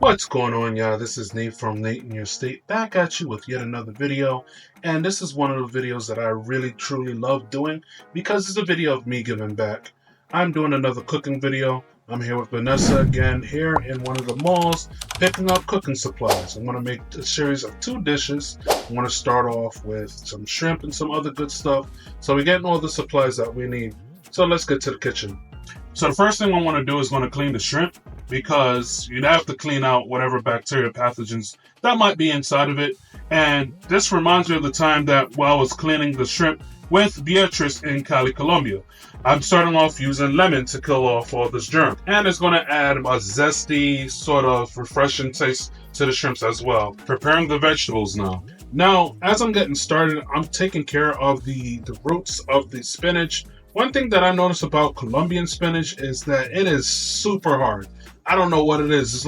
What's going on, y'all? This is Nate from Nateinyostate, back at you with yet another video. And this is one of the videos that I really truly love doing because it's a video of me giving back. I'm doing another cooking video. I'm here with Vanessa again, here in one of the malls, picking up cooking supplies. I'm going to make a series of 2 dishes. I'm going to start off with some shrimp and some other good stuff. So we're getting all the supplies that we need. So let's get to the kitchen. So the first thing I want to do is going to clean the shrimp, because you'd have to clean out whatever bacteria pathogens that might be inside of it. And this reminds me of the time that while I was cleaning the shrimp with Beatrice in Cali, Colombia. I'm starting off using lemon to kill off all this germ. And it's going to add a zesty, sort of refreshing taste to the shrimps as well. Preparing the vegetables now. Now, as I'm getting started, I'm taking care of the roots of the spinach. One thing that I noticed about Colombian spinach is that it is super hard. I don't know what it is.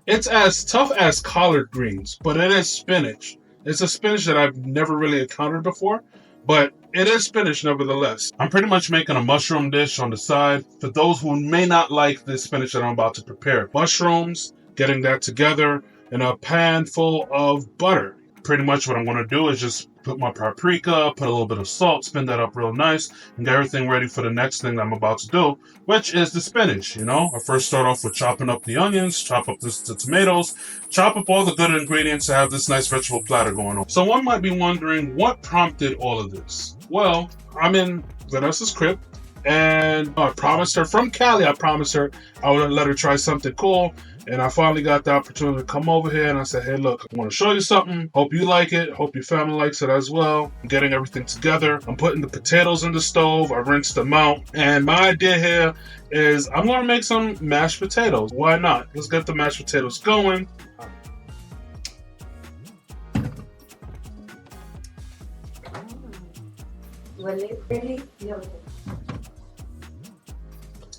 It's as tough as collard greens, but it is spinach. It's a spinach that I've never really encountered before, but it is spinach nevertheless. I'm pretty much making a mushroom dish on the side for those who may not like the spinach that I'm about to prepare. Mushrooms, getting that together in a pan full of butter. Pretty much what I'm going to do is just put my paprika, put a little bit of salt, spin that up real nice, and get everything ready for the next thing that I'm about to do, which is the spinach. I first start off with chopping up the onions, chop up the tomatoes, chop up all the good ingredients to have this nice vegetable platter going on. So one might be wondering, what prompted all of this? Well, I'm in Vanessa's crib, and I promised her, from Cali, I promised her I would let her try something cool. And I finally got the opportunity to come over here, and I said, hey, look, I want to show you something. Hope you like it. Hope your family likes it as well. I'm getting everything together. I'm putting the potatoes in the stove. I rinsed them out. And my idea here is I'm going to make some mashed potatoes. Why not? Let's get the mashed potatoes going.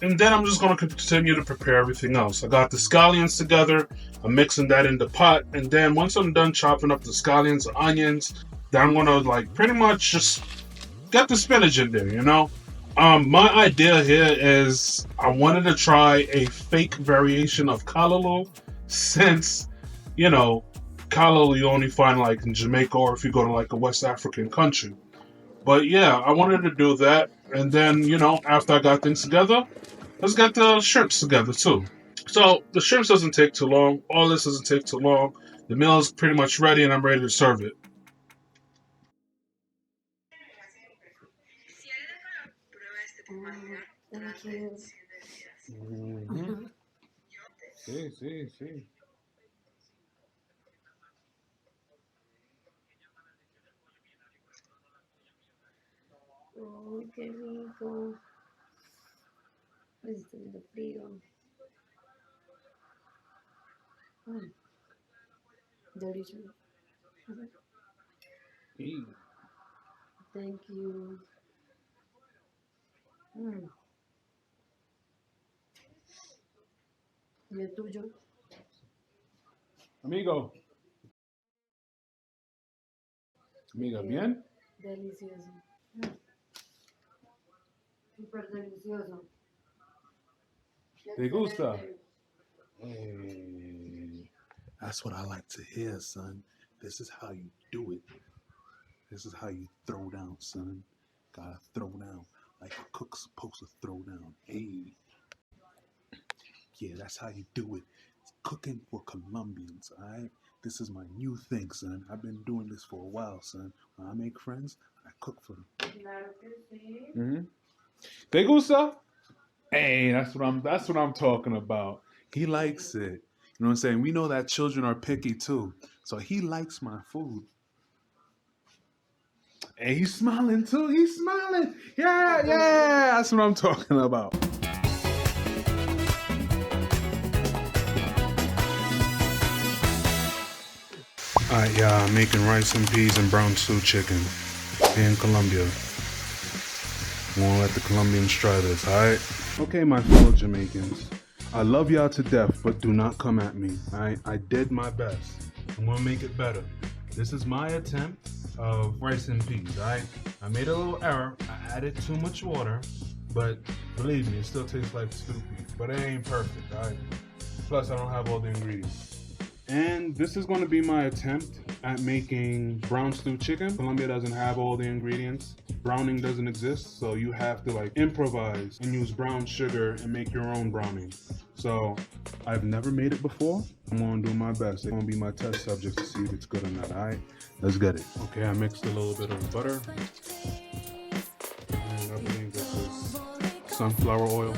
And then I'm just going to continue to prepare everything else. I got the scallions together. I'm mixing that in the pot. And then once I'm done chopping up the scallions, the onions, then I'm going to pretty much just get the spinach in there, My idea here is I wanted to try a fake variation of callaloo, since, callaloo you only find in Jamaica, or if you go to a West African country. But yeah, I wanted to do that. And then, after I got things together, let's get the shrimps together too. So the shrimps doesn't take too long. All this doesn't take too long. The meal is pretty much ready, and I'm ready to serve it. Mm-hmm. Sí. Oh, qué rico. Está haciendo frío. Delicious. Thank you. ¿Y el tuyo? Amiga, ¿bien? Delicioso. Súper delicioso. ¿Te gusta? That's what I like to hear, son. This is how you do it. This is how you throw down, son. Gotta throw down like a cook's supposed to throw down. Hey. Yeah, that's how you do it. It's cooking for Colombians, alright? This is my new thing, son. I've been doing this for a while, son. When I make friends, I cook for them. Claro que sí. ¿Te gusta? Hey, that's what I'm talking about. He likes it. You know what I'm saying? We know that children are picky too. So he likes my food. And he's smiling too. He's smiling. Yeah. That's what I'm talking about. Alright, y'all, I'm making rice and peas and brown stew chicken here in Colombia. I want to let the Colombians try this, alright? Okay, my fellow Jamaicans. I love y'all to death, but do not come at me, alright? I did my best. I'm going to make it better. This is my attempt of rice and peas, alright? I made a little error. I added too much water, but believe me, it still tastes like stew peas. But it ain't perfect, alright? Plus, I don't have all the ingredients. And this is going to be my attempt at making brown stew chicken. Colombia doesn't have all the ingredients. Browning doesn't exist, so you have to like improvise and use brown sugar and make your own browning. So I've never made it before. I'm gonna do my best. It's gonna be my test subject to see if it's good or not. All right, let's get it. Okay, I mixed a little bit of butter. And I believe this is sunflower oil.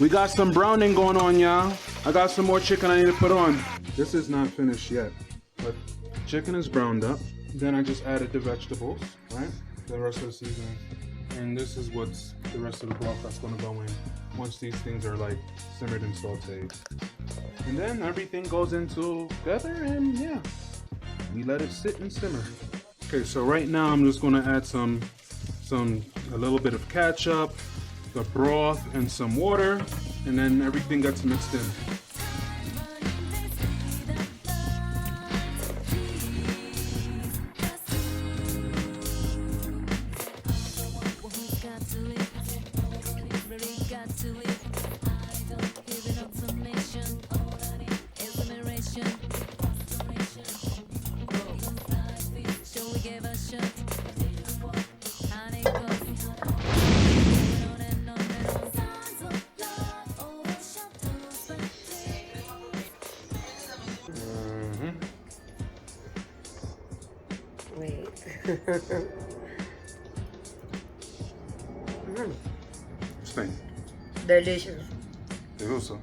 We got some browning going on, y'all. I got some more chicken I need to put on. This is not finished yet, but chicken is browned up. Then I just added the vegetables, right? The rest of the seasoning. And this is what's the rest of the broth that's gonna go in once these things are like simmered and sauteed. And then everything goes into together and yeah, we let it sit and simmer. Okay, so right now I'm just gonna add a little bit of ketchup, the broth, and some water, and then everything gets mixed in. Wait. Spain. Delicious. ¿Te gusta?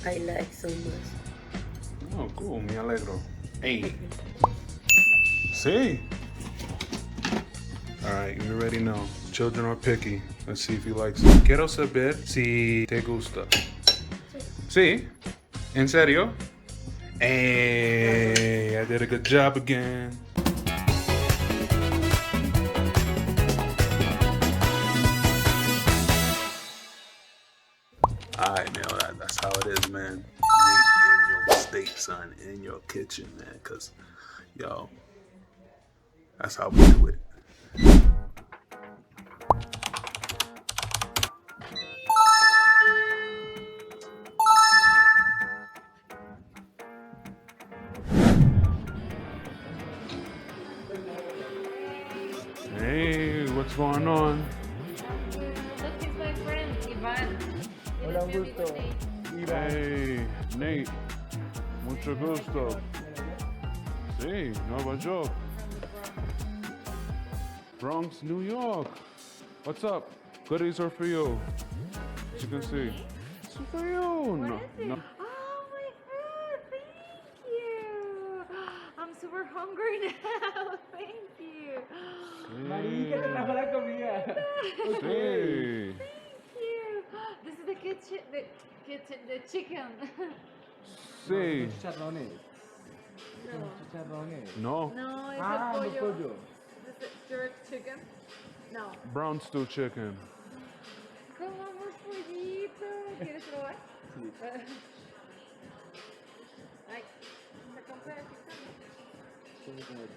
I like so much. Oh, cool. Me alegro. Hey. See? All right, you already know. Children are picky. Let's see if he likes it. Quiero saber si te gusta. Sí? ¿En serio? Hey, I did a good job again. Alright, man, that's how it is, man. In your state, son, in your kitchen, man, because, yo, that's how we do it. Hey, what's going on? Look, he's my friend, Ivan. Hola, un gusto. Hey, Nate. Mucho gusto. Sí, Nueva York. Bronx, New York. What's up? Goodies are for you. As you can see. It's for you. No, no. Oh, my food! Thank you! I'm super hungry now. Thank you. Marica, te trajo la comida. Sí. Thank you. This is the kitchen, the chicken. Sí. Chicharrones. No. Chicharrones. No. No, it's Ah, a no pollo. pollo. This is jerk chicken. No. Brown stew chicken. Comamos pollito. ¿Quieres probar? Sí. Ay, me compré aquí también. ¿Cómo comer?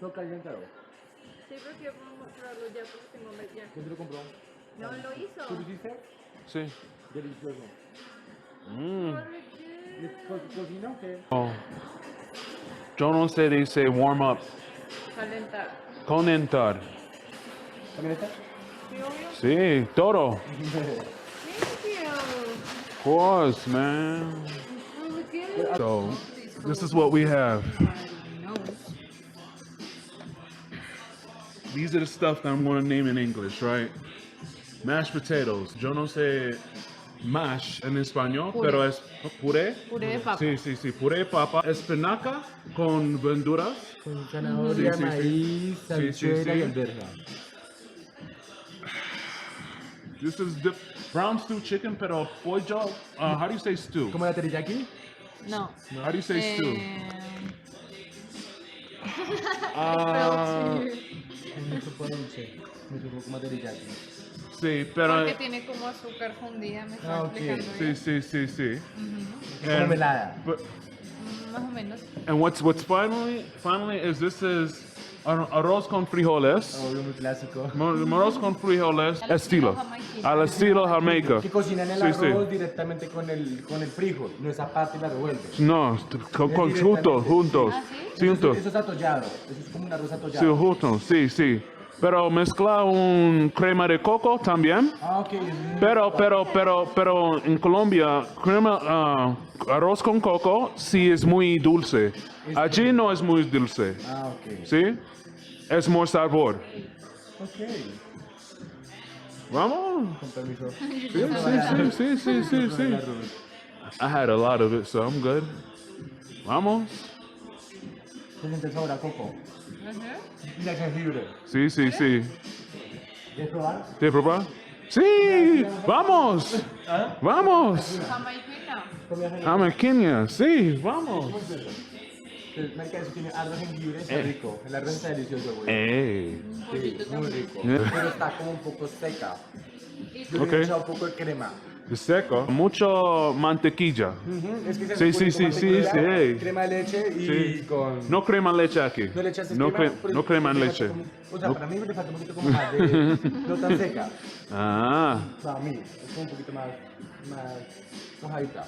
¿Lo calentado? Sí, pero quiero probarlo ya porque tengo hambre ya. ¿Quién te lo compró? No, lo hizo. ¿Tú lo hiciste? Sí. Delicioso. Mm. ¿Le cocina o qué? Oh. Yo no sé, dice warm up. Calentar. Conentar. ¿También está? Sí, obvio. Sí, todo. Thank you. Of course, man. Oh, look at it. So, this is what we have. These are the stuff that I'm going to name in English, right? Mashed potatoes. Yo no sé mash en español, Puré. pero es puré. Puré de papa. Sí, sí, sí, puré de papa. Espinaca con verduras. Con zanahoria, Sí, sí, sí. maíz, Sí, sí, habichuela sí. y alberja. This is the brown stew chicken, pero pollo. How do you say stew? ¿Como la teriyaki? No. How do you say stew? Es muy poco dulce. Muy poco como teriyaki. Sí, pero... Porque tiene como azúcar fundida, me está explicando Sí, sí, sí, sí. Como melada. más o menos. And what's finally is this is arroz con frijoles. Obvio, muy clásico. Arroz con frijoles Al estilo estilo. jamaiquino. Al estilo Jamaica. Que cocinan el Sí, sí. arroz directamente con el frijol, no esa parte y la revuelven. No, juntos. ¿Ah, sí? Sí, juntos. Eso es atollado, eso es como un arroz Sí, atollado. juntos, sí, sí. Pero mezcla un crema de coco también. Ah, ok. Pero en Colombia, arroz con coco sí es muy dulce. Allí no es muy dulce. Ah, ok. ¿Sí? Es more sabor. Ok. Vamos. Con permiso. Sí. I had a lot of it, so I'm good. Vamos. Se siente el sabor a coco. Y el jengibre. Sí. ¿Quieres probar? ¿Te probar? Sí, vamos. Vamos. Jamaicana. Jamaiquina, sí, vamos. Marica, eso tiene arroz jengibre, está rico. El arroz está delicioso, güey. Sí, muy rico. Pero está como un poco seca. Yo Ok. le he echado un poco de crema. Es seco. Mucho mantequilla. Es que se Sí, le sí, pone sí, con mantequilla, sí. crema de leche y Sí. con... No crema leche aquí. ¿No le echaste No, crema? no crema en Le leche. falta como- o sea, para mí le falta un poquito como más de... no tan seca. Ah, Para mí, es como un poquito más mojadita.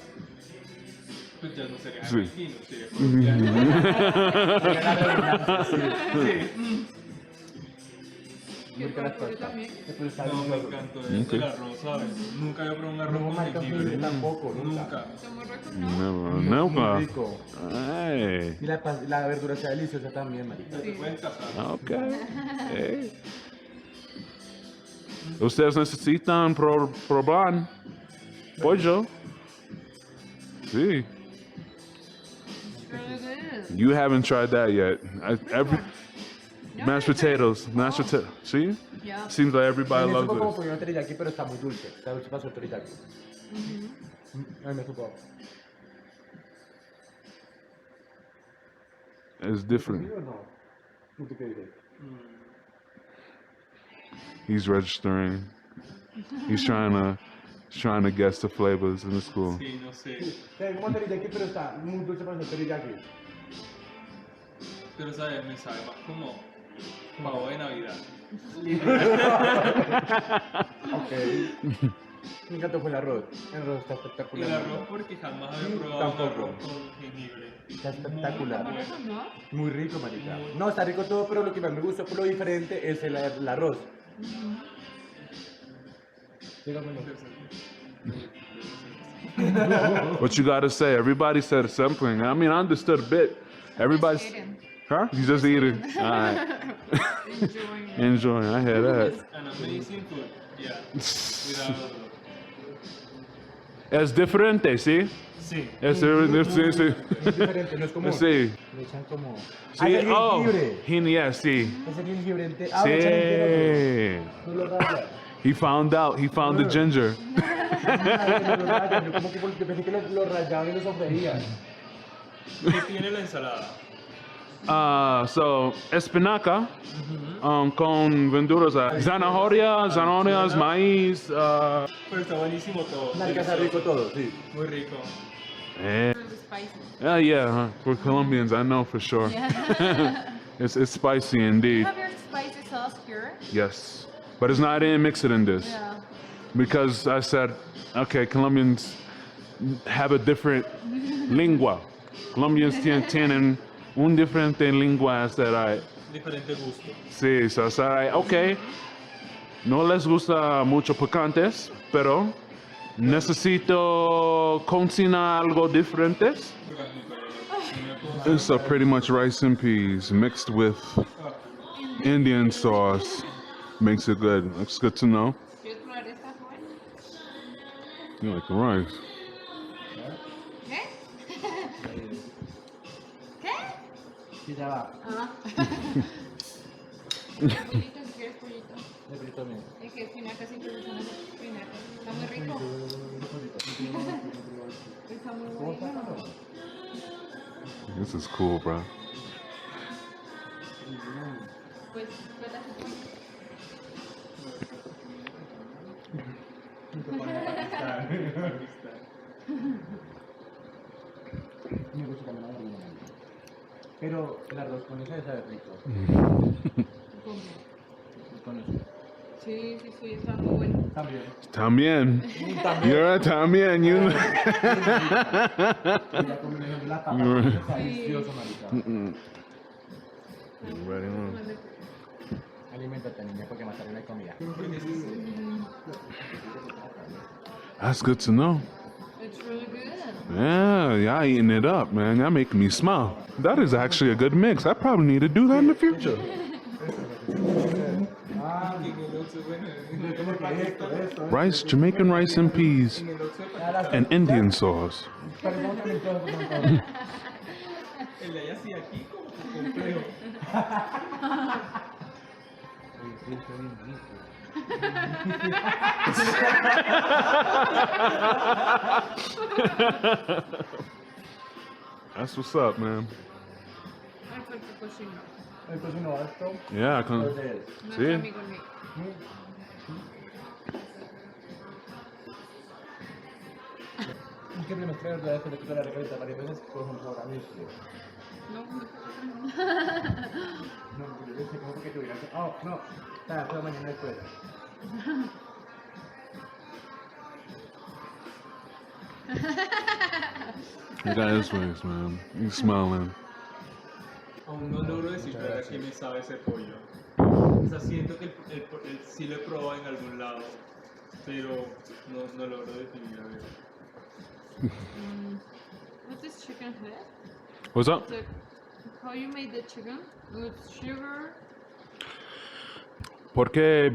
Pues ya no sería Sí. argentino, sería colombiano. La redundancia, sí. Muy rica la Pero pasta. también. Pero está No, me delicioso. encantó el arroz, ¿sabes? Nunca había probado un arroz No, con marica, jengibre. tampoco, nunca. Nunca. Somos ricos, ¿no? nunca. Muy rico. Ay, Y la verdura está deliciosa también, marica. Te puedes casar. ok. Hey. Ustedes necesitan probar pollo. Sí. You haven't tried that yet. Mashed potatoes. See? Yeah. Seems like everybody Me supo como loves pollo teriyaki, pero está muy dulce. Está dulce para su teriyaki. A mí me supo. it. It's different. ¿Sí o no? ¿Tú qué dices? He's registering. He's trying to guess the flavors in the school. Sí, no sé. Es como teriyaki, pero está muy dulce para su teriyaki. Pero, ¿sabes? Me sabe más como pavo de Navidad. Ok. Me encantó fue el arroz. El arroz está Y espectacular. el arroz porque jamás había probado Tampoco. un arroz con jengibre. Está espectacular. Eso, ¿no? Muy rico, marica. No, está rico todo, pero lo que más me gustó por lo diferente es el arroz. Dígamelo. What you gotta say? Everybody said something. I mean, I understood a bit. Everybody's, Eating. huh? You just eating. All right. Enjoying it. Enjoying. I hear that. An amazing food. Yeah. Without a doubt. Es diferente, ¿sí? Sí. Es sí, sí. Es diferente, no es común. Sí. Le echan como... Sí. el Oh, jengibre. yeah, sí. Es el jengibre entero. Ah, le echan entero. Sí. No lo rayan. He found out. He found the ginger. No lo rayan. Yo como que porque pensé que lo rayaban y lo sofreían. ¿Qué tiene la ensalada? So espinaca con verduras, zanahorias, maíz. Pues está buenísimo todo. Marica, está rico todo, sí. Muy rico. Really spicy. Yeah, for Colombians, I know for sure. Yeah. It's spicy indeed. Have your spicy sauce here? Yes, but it's not. I didn't mix it in this Yeah. because I said, okay, Colombians have a different lingua. Colombians tienen un diferente lengua. I said, all right. Diferente gusto. Sí, so I said, all right, okay. No les gusta mucho picantes, pero necesito cocinar algo diferente. It's pretty much rice and peas mixed with Indian sauce. Makes it good. It's good to know. ¿Quieres probar esta, joven? You like the rice. ¿Qué? ¿Qué? Sí, ya va. Ah. Pollito, si quieres pollito. Le pedí también. Es que espinaca sí te gusta más espinaca. Está muy rico. Está muy bueno. This is cool, bro. Pues, suéltate, pues. Se pone a Pakistán. Me gusta también la gallina. Pero el arroz con eso debe saber rico. ¿Cómo? Con eso. Sí, está muy bueno. También. También. También. You're right, también. You. La combinación de la papa está delicioso, marica. Ready, man? Aliméntate, niña, porque más tarde no hay comida. That's good to know. It's really good. Yeah, y'all eating it up, man. Y'all making me smile. That is actually a good mix. I probably need to do that in the future. Rice, Jamaican rice and peas, and Indian sauce. El de allá sí, aquí como que complejo. That's what's up, man. Ay, porque cocino. El cocinó esto. Yeah, I can. Nuestro Sí. amigo Nick. ¿Qué primero creo que después de que la regalita varias veces por ejemplo ahora mismo? No, No, yo sé como que tuviera que... Oh, no, está, fue mañana después. You got his face, man. You smiling. Aún no logro descifrar a qué me sabe ese pollo. O sea, siento que sí lo he probado en algún lado, pero no logro definir a ver. What's this chicken head? What's up? How you made the chicken? With sugar? ¿Por qué?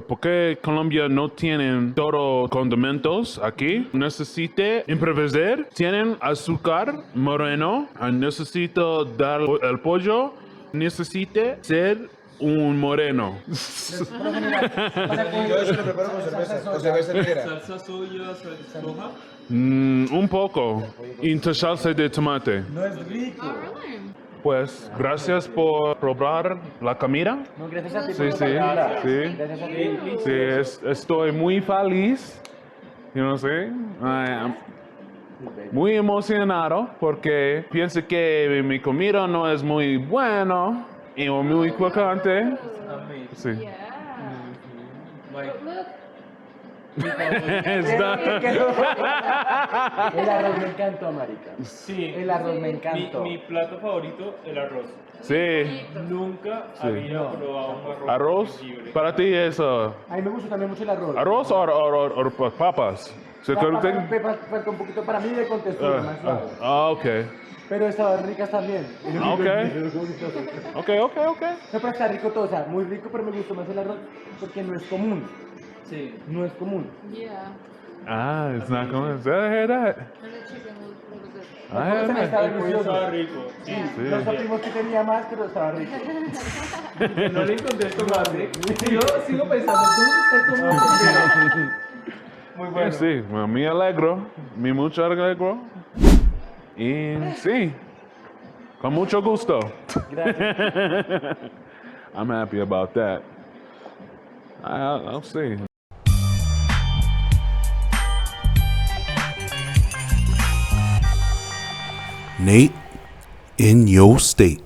¿Por qué Colombia no tienen todos condimentos aquí? Necesite improvisar. Tienen azúcar moreno. Necesito dar el pollo. Necesite ser un moreno. Yo eso lo preparo con cerveza, con cerveza entera. ¿Salsa soya, salsa roja? Un poco. Y salsa de tomate. No es rico. Oh, really? Pues, gracias por probar la comida. No, gracias a ti Sí, por sí, pagarla. sí. Gracias a ti. Sí, estoy muy feliz. You know what I'm muy emocionado porque pienso que mi comida no es muy buena y muy crocante. Amazing. Sí. Yeah. Like, Está- El arroz me encantó, marica. sí. El arroz me encantó. Mi plato favorito, el arroz. Sí. Nunca había probado un arroz. Arroz, libre. para ti es A mí me gusta también mucho el arroz. arroz o papas. ¿Se acuerdan? Falta un poquito para mí de contextura, más suave. Ok. Pero estaban ricas también. Ok. Ok. No, pero está rico todo, o sea, muy rico, pero me gustó más el arroz porque no es común. Sí. No es común. Yeah. Ah, it's not coming. I hear that. And the chicken was good. I hear that. Estaba El pollo delicioso. estaba rico. Sí. Sí. No supimos que tenía más, pero estaba rico. No le encontré el tomate. Yo sigo pensando, ¿dónde está el tomate? Muy bueno. Sí, me alegro, me mucho alegro. Y sí, con mucho gusto. Gracias. I'm happy about that. I'll see. Nate in your state.